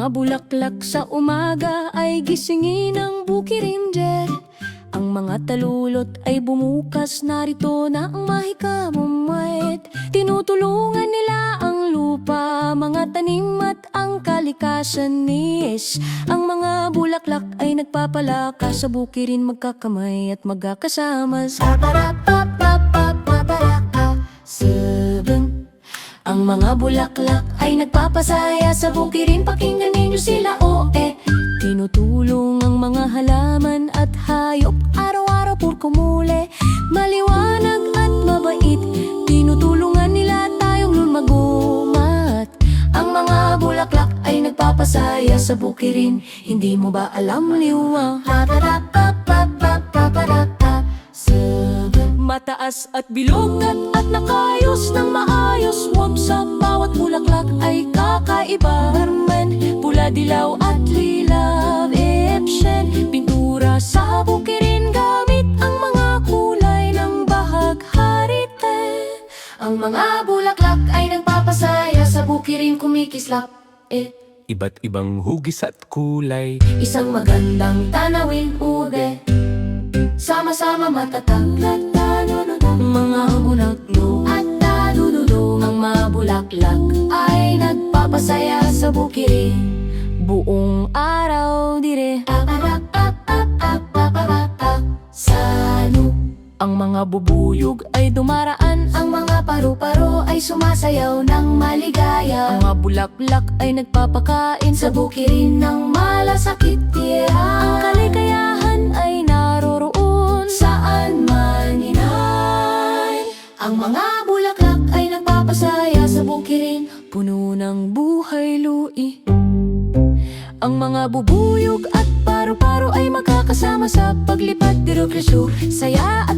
bulaklak sa umaga ay gisingin ng bukirinder. Ang mga talulot ay bumukas, narito na ang mahika bumait. Tinutulungan nila ang lupa, mga tanim at ang kalikasan nis. Ang mga bulaklak ay nagpapalakas, sa bukirin magkakamay at magkakasama. Sabang ang mga bulaklak ay nagpapasaya, sa bukirin pakinggan ninyo sila Tinutulong ang mga halaman at hayop, araw-araw purkumule. Maliwanag at mabait, tinutulungan nila tayong lumagumat. Ang mga bulaklak ay nagpapasaya, sa bukirin, hindi mo ba alam liwa? Mataas at bilog at nakayos ng maayos. Wag sa bawat bulaklak ay kakaiba. Carmen, pula, dilaw at lila, Epson, pintura sa bukirin gamit ang mga kulay ng bahagharitan. Ang mga bulaklak ay nagpapasaya, sa bukirin kumikislap Iba't ibang hugis at kulay, isang magandang tanawin ude. Sama-sama matatag mga bulaklo at dadududong. Ang mga bulaklak ay nagpapasaya, sa bukirin buong araw dire. Sano ang mga bubuyog ay dumaraan, ang mga paru-paro ay sumasayaw ng maligaya. Ang mga bulaklak ay nagpapakain, sa bukirin ng malasakit tira. Ang kaligayahan ay naroroon saan man hinay. Ang mga bulaklak ay nagpapasaya, sa bukirin puno ng buhay lui. Ang mga bubuyog at paru-paro ay magkakasama sa paglipad, dirokresyo, saya at